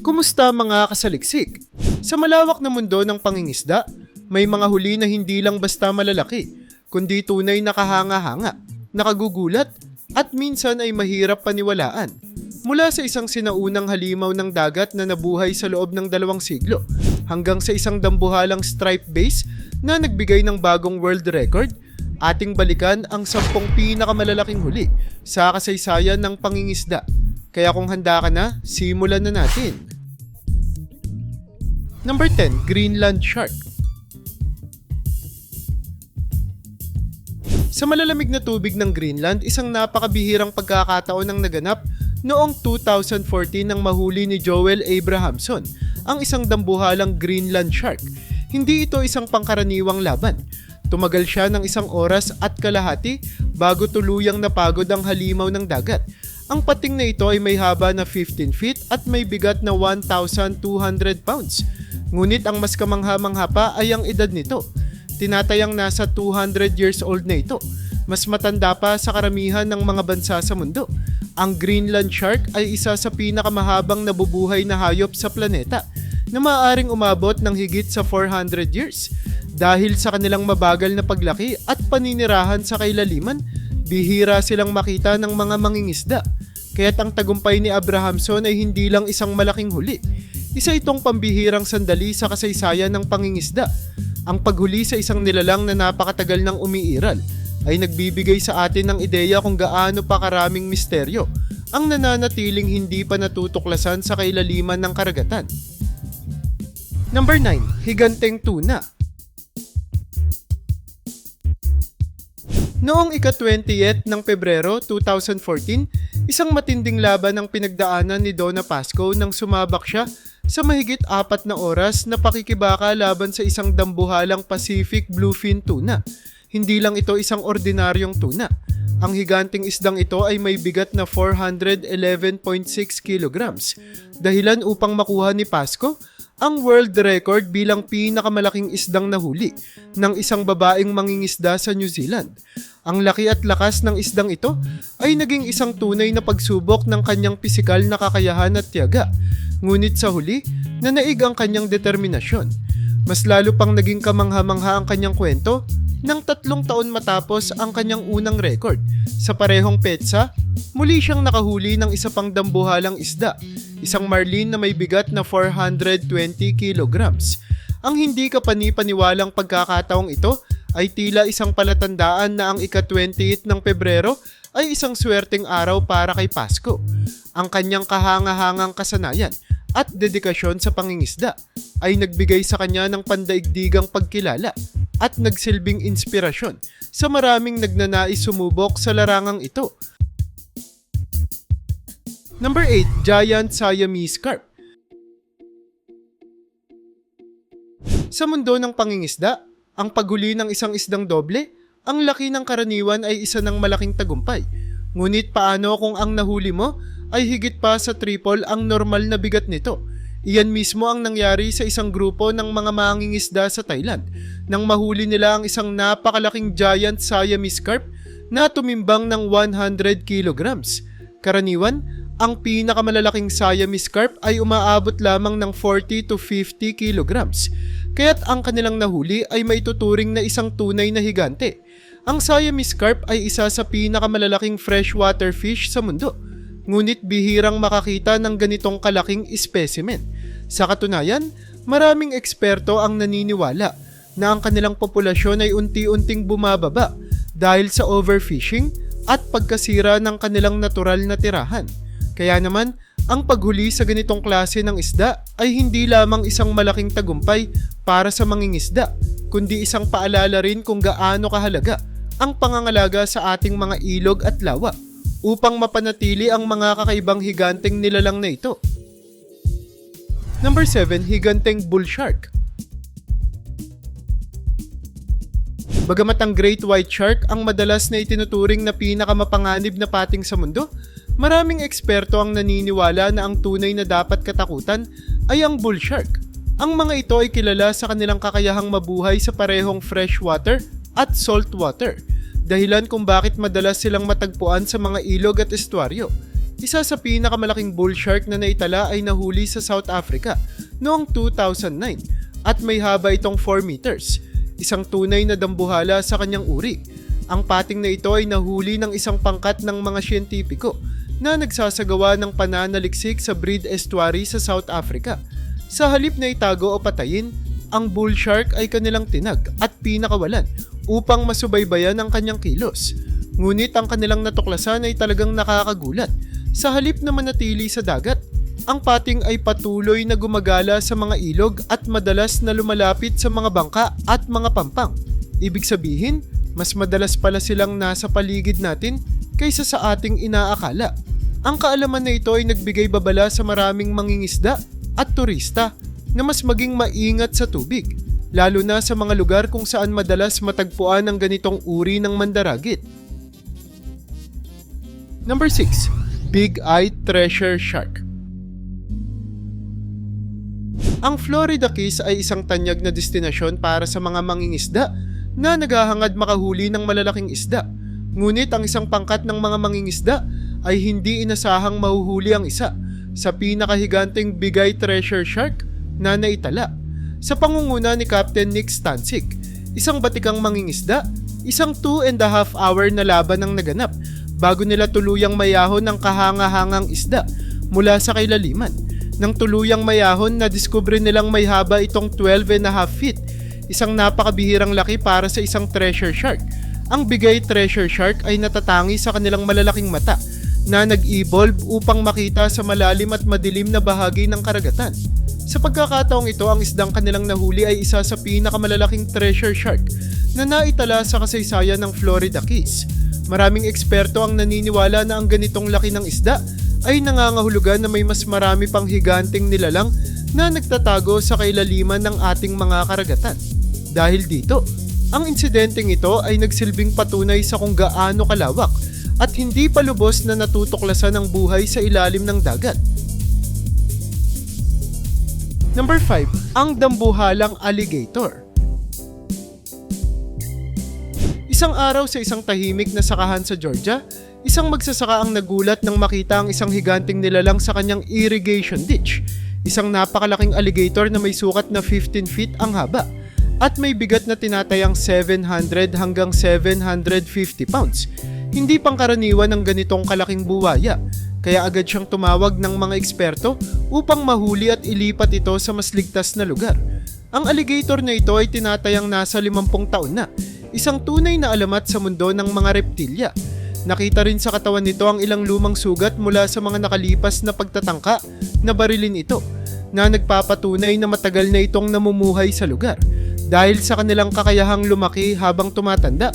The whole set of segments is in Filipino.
Kumusta mga kasaliksik? Sa malawak na mundo ng pangingisda, may mga huli na hindi lang basta malalaki, kundi tunay na kahanga-hanga, nakagugulat, at minsan ay mahirap paniwalaan. Mula sa isang sinaunang halimaw ng dagat na nabuhay sa loob ng 2 siglo, hanggang sa isang dambuhalang striped bass na nagbigay ng bagong world record, ating balikan ang 10 pinakamalalaking huli sa kasaysayan ng pangingisda. Kaya kung handa ka na, simulan na natin. Number 10, Greenland Shark. Sa malalamig na tubig ng Greenland, isang napakabihirang pagkakataon ang naganap noong 2014 nang mahuli ni Joel Abrahamson ang isang dambuhalang Greenland Shark. Hindi ito isang pangkaraniwang laban. Tumagal siya ng 1 oras at kalahati bago tuluyang napagod ang halimaw ng dagat. Ang pating na ito ay may haba na 15 feet at may bigat na 1,200 pounds. Ngunit ang mas kamangha-mangha pa ay ang edad nito. Tinatayang nasa 200 years old na ito. Mas matanda pa sa karamihan ng mga bansa sa mundo. Ang Greenland Shark ay isa sa pinakamahabang nabubuhay na hayop sa planeta na maaaring umabot ng higit sa 400 years. Dahil sa kanilang mabagal na paglaki at paninirahan sa kailaliman, bihira silang makita ng mga mangingisda. Kaya't ang tagumpay ni Abrahamson ay hindi lang isang malaking huli. Isa itong pambihirang sandali sa kasaysayan ng pangingisda. Ang paghuli sa isang nilalang na napakatagal ng umiiral ay nagbibigay sa atin ng ideya kung gaano pa karaming misteryo ang nananatiling hindi pa natutuklasan sa kailaliman ng karagatan. Number 9, Higanteng Tuna. Noong ika-20th ng Pebrero 2014, isang matinding laban ang pinagdaanan ni Donna Pasco nang sumabak siya sa mahigit 4 na oras na pakikibaka laban sa isang dambuhalang Pacific Bluefin Tuna. Hindi lang ito isang ordinaryong tuna. Ang higanting isdang ito ay may bigat na 411.6 kilograms. Dahilan upang makuha ni Pasco ang world record bilang pinakamalaking isdang nahuli ng isang babaeng mangingisda sa New Zealand. Ang laki at lakas ng isdang ito ay naging isang tunay na pagsubok ng kanyang pisikal na kakayahan at tiyaga. Ngunit sa huli, nanaig ang kanyang determinasyon. Mas lalo pang naging kamangha-mangha ang kanyang kwento nang 3 taon matapos ang kanyang unang record. Sa parehong petsa, muli siyang nakahuli ng isa pang dambuhalang isda, isang marlin na may bigat na 420 kilograms. Ang hindi kapani-paniwalang pagkakataong ito ay tila isang palatandaan na ang ika-28 ng Pebrero ay isang swerteng araw para kay Pasco. Ang kanyang kahanga-hangang kasanayan at dedikasyon sa pangingisda ay nagbigay sa kanya ng pandaigdigang pagkilala at nagsilbing inspirasyon sa maraming nagnanais sumubok sa larangang ito. Number 8, Giant Siamese Carp. Sa mundo ng pangingisda, ang paghuli ng isang isdang doble, ang laki ng karaniwan ay isa ng malaking tagumpay. Ngunit paano kung ang nahuli mo ay higit pa sa triple ang normal na bigat nito? Iyan mismo ang nangyari sa isang grupo ng mga mangingisda sa Thailand nang mahuli nila ang isang napakalaking giant Siamese carp na tumimbang ng 100 kilograms. Karaniwan, ang pinakamalalaking Siamese carp ay umaabot lamang ng 40 to 50 kilograms. Kaya't ang kanilang nahuli ay maituturing na isang tunay na higante. Ang Siamese carp ay isa sa pinakamalalaking freshwater fish sa mundo. Ngunit bihirang makakita ng ganitong kalaking specimen. Sa katunayan, maraming eksperto ang naniniwala na ang kanilang populasyon ay unti-unting bumababa dahil sa overfishing at pagkasira ng kanilang natural na tirahan. Kaya naman, ang paghuli sa ganitong klase ng isda ay hindi lamang isang malaking tagumpay para sa mangingisda, kundi isang paalala rin kung gaano kahalaga ang pangangalaga sa ating mga ilog at lawa upang mapanatili ang mga kakaibang higanteng nilalang na ito. Number 7, Higanteng Bull Shark. Bagamat ang Great White Shark ang madalas na itinuturing na pinakamapanganib na pating sa mundo, maraming eksperto ang naniniwala na ang tunay na dapat katakutan ay ang bull shark. Ang mga ito ay kilala sa kanilang kakayahang mabuhay sa parehong freshwater at saltwater, dahilan kung bakit madalas silang matagpuan sa mga ilog at estuaryo. Isa sa pinakamalaking bull shark na naitala ay nahuli sa South Africa noong 2009 at may haba itong 4 meters, isang tunay na dambuhala sa kanyang uri. Ang pating na ito ay nahuli ng isang pangkat ng mga siyentipiko na nagsasagawa ng pananaliksik sa Breed Estuary sa South Africa. Sa halip na itago o patayin, ang bull shark ay kanilang tinag at pinakawalan upang masubaybayan ang kanyang kilos. Ngunit ang kanilang natuklasan ay talagang nakakagulat. Sa halip na manatili sa dagat, ang pating ay patuloy na gumagala sa mga ilog at madalas na lumalapit sa mga bangka at mga pampang. Ibig sabihin, mas madalas pala silang nasa paligid natin kaysa sa ating inaakala. Ang kaalaman na ito ay nagbigay babala sa maraming mangingisda at turista na mas maging maingat sa tubig, lalo na sa mga lugar kung saan madalas matagpuan ang ganitong uri ng mandaragit. Number 6. Big-eyed treasure shark. Ang Florida Keys ay isang tanyag na destinasyon para sa mga mangingisda na naghahangad makahuli ng malalaking isda. Ngunit ang isang pangkat ng mga mangingisda ay hindi inasahang mahuhuli ang isa sa pinakahiganteng big-eyed treasure shark na naitala. Sa pangunguna ni Captain Nick Stancic, isang batikang mangingisda, isang 2.5 hour na laban ang naganap bago nila tuluyang mayahon ng kahanga-hangang isda mula sa kailaliman. Nang tuluyang mayahon, nadiskubre nilang may haba itong 12.5 feet, isang napakabihirang laki para sa isang treasure shark. Ang big-eyed treasure shark ay natatangi sa kanilang malalaking mata na nag-evolve upang makita sa malalim at madilim na bahagi ng karagatan. Sa pagkakataong ito, ang isdang kanilang nahuli ay isa sa pinakamalalaking treasure shark na naitala sa kasaysayan ng Florida Keys. Maraming eksperto ang naniniwala na ang ganitong laki ng isda ay nangangahulugan na may mas marami pang higanting nilalang na nagtatago sa kailaliman ng ating mga karagatan. Dahil dito, ang insidenteng ito ay nagsilbing patunay sa kung gaano kalawak at hindi pa lubos na natutuklasan ang buhay sa ilalim ng dagat. Number 5. Ang dambuhalang alligator. Isang araw sa isang tahimik na sakahan sa Georgia, isang magsasaka ang nagulat nang makita ang isang higanting nilalang sa kanyang irrigation ditch. Isang napakalaking alligator na may sukat na 15 feet ang haba at may bigat na tinatayang 700 hanggang 750 pounds. Hindi pangkaraniwan ang ganitong kalaking buwaya, kaya agad siyang tumawag ng mga eksperto upang mahuli at ilipat ito sa mas ligtas na lugar. Ang alligator na ito ay tinatayang nasa 50 taon na, isang tunay na alamat sa mundo ng mga reptilya. Nakita rin sa katawan nito ang ilang lumang sugat mula sa mga nakalipas na pagtatangka na barilin ito, na nagpapatunay na matagal na itong namumuhay sa lugar. Dahil sa kanilang kakayahang lumaki habang tumatanda,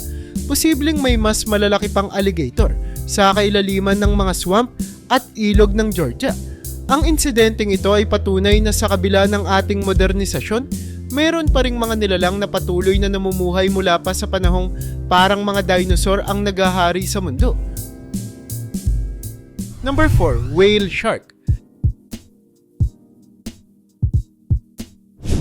posibleng may mas malalaki pang alligator sa kailaliman ng mga swamp at ilog ng Georgia. Ang insidenteng ito ay patunay na sa kabila ng ating modernisasyon, meron pa ring mga nilalang na patuloy na namumuhay mula pa sa panahong parang mga dinosaur ang naghahari sa mundo. Number 4. Whale shark.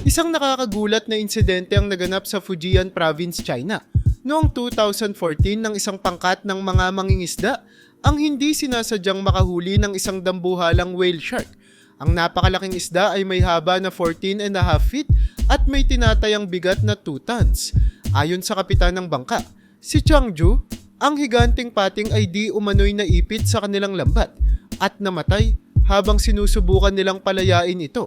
Isang nakakagulat na insidente ang naganap sa Fujian Province, China. Noong 2014 ng isang pangkat ng mga mangingisda ang hindi sinasadyang makahuli ng isang dambuhalang whale shark. Ang napakalaking isda ay may haba na 14.5 feet at may tinatayang bigat na 2 tons. Ayon sa kapitan ng bangka, si Chang Ju, ang higanting pating ay di umano'y naipit sa kanilang lambat at namatay habang sinusubukan nilang palayain ito.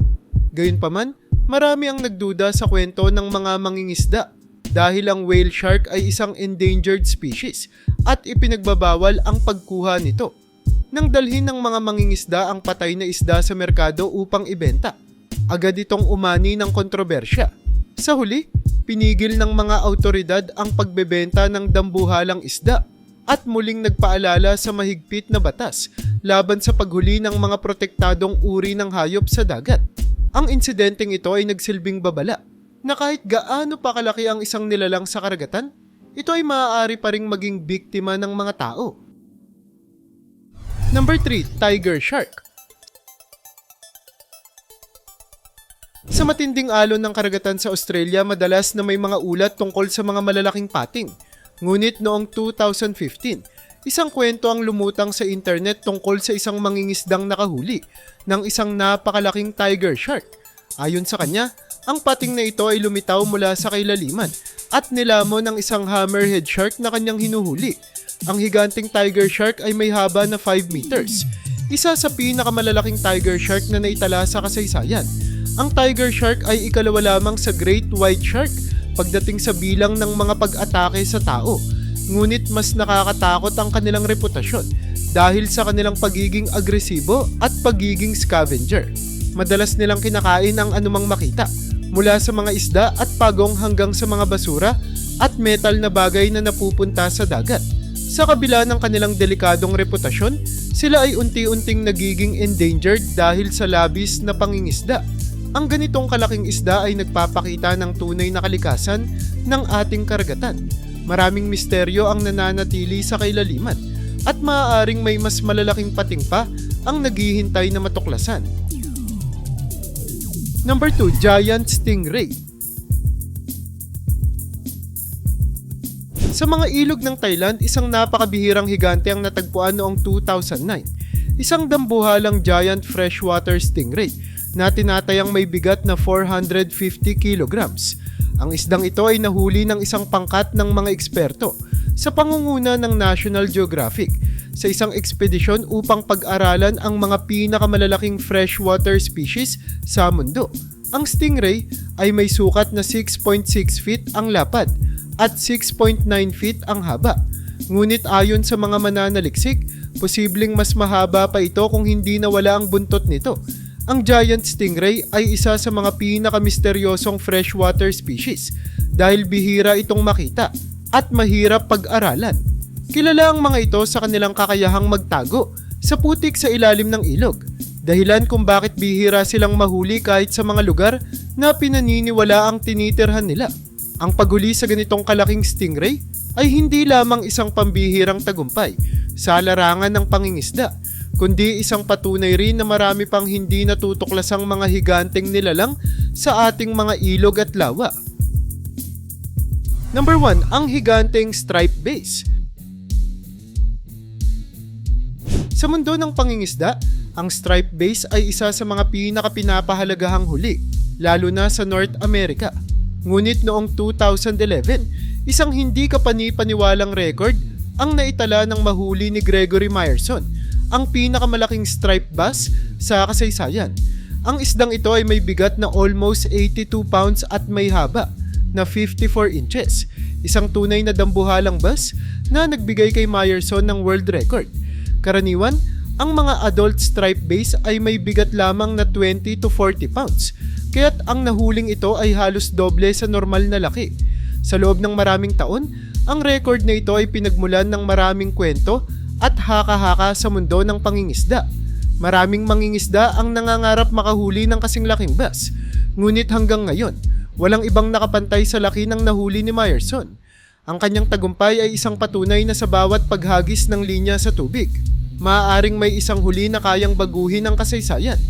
Gayunpaman, marami ang nagduda sa kwento ng mga mangingisda dahil ang whale shark ay isang endangered species at ipinagbabawal ang pagkuha nito. Nang dalhin ng mga mangingisda ang patay na isda sa merkado upang ibenta, agad itong umani ng kontrobersya. Sa huli, pinigil ng mga autoridad ang pagbebenta ng dambuhalang isda at muling nagpaalala sa mahigpit na batas laban sa paghuli ng mga protektadong uri ng hayop sa dagat. Ang insidenteng ito ay nagsilbing babala na kahit gaano pa kalaki ang isang nilalang sa karagatan, ito ay maaari pa ring maging biktima ng mga tao. Number 3. Tiger shark. Sa matinding alon ng karagatan sa Australia, madalas na may mga ulat tungkol sa mga malalaking pating. Ngunit noong 2015, Isang kwento ang lumutang sa internet tungkol sa isang mangingisdang nakahuli ng isang napakalaking tiger shark. Ayon sa kanya, ang pating na ito ay lumitaw mula sa kailaliman at nilamon ng isang hammerhead shark na kanyang hinuhuli. Ang higanting tiger shark ay may haba na 5 meters. Isa sa pinakamalalaking tiger shark na naitala sa kasaysayan. Ang tiger shark ay ikalawa lamang sa great white shark pagdating sa bilang ng mga pag-atake sa tao. Ngunit mas nakakatakot ang kanilang reputasyon dahil sa kanilang pagiging agresibo at pagiging scavenger. Madalas nilang kinakain ang anumang makita, mula sa mga isda at pagong hanggang sa mga basura at metal na bagay na napupunta sa dagat. Sa kabila ng kanilang delikadong reputasyon, sila ay unti-unting nagiging endangered dahil sa labis na pangingisda. Ang ganitong kalaking isda ay nagpapakita ng tunay na kalikasan ng ating karagatan. Maraming misteryo ang nananatili sa kailaliman at maaaring may mas malalaking pating pa ang naghihintay na matuklasan. Number 2, Giant Stingray. Sa mga ilog ng Thailand, isang napakabihirang higante ang natagpuan noong 2009. Isang dambuhalang giant freshwater stingray na tinatayang may bigat na 450 kilograms. Ang isdang ito ay nahuli ng isang pangkat ng mga eksperto sa pangunguna ng National Geographic sa isang ekspedisyon upang pag-aralan ang mga pinakamalalaking freshwater species sa mundo. Ang stingray ay may sukat na 6.6 feet ang lapad at 6.9 feet ang haba. Ngunit ayon sa mga mananaliksik, posibleng mas mahaba pa ito kung hindi nawala ang buntot nito. Ang giant stingray ay isa sa mga pinakamisteryosong freshwater species dahil bihira itong makita at mahirap pag-aralan. Kilala ang mga ito sa kanilang kakayahang magtago sa putik sa ilalim ng ilog, dahilan kung bakit bihira silang mahuli kahit sa mga lugar na pinaniniwala ang tinitirhan nila. Ang paghuli sa ganitong kalaking stingray ay hindi lamang isang pambihirang tagumpay sa larangan ng pangingisda, kundi isang patunay rin na marami pang hindi natutuklasang mga higanteng nilalang sa ating mga ilog at lawa. Number 1, ang higanteng striped bass. Sa mundo ng pangingisda, ang striped bass ay isa sa mga pinakapinapahalagahang huli, lalo na sa North America. Ngunit noong 2011, isang hindi kapani-paniwalang record ang naitala ng mahuli ni Gregory Myerson, ang pinakamalaking striped bass sa kasaysayan. Ang isdang ito ay may bigat na almost 82 pounds at may haba na 54 inches. Isang tunay na dambuhalang bass na nagbigay kay Myerson ng world record. Karaniwan, ang mga adult striped bass ay may bigat lamang na 20 to 40 pounds, kaya't ang nahuling ito ay halos doble sa normal na laki. Sa loob ng maraming taon, ang record na ito ay pinagmulan ng maraming kwento at haka-haka sa mundo ng pangingisda. Maraming mangingisda ang nangangarap makahuli ng kasing laking bass, ngunit hanggang ngayon, walang ibang nakapantay sa laki ng nahuli ni Myerson. Ang kanyang tagumpay ay isang patunay na sa bawat paghagis ng linya sa tubig, maaaring may isang huli na kayang baguhin ang kasaysayan.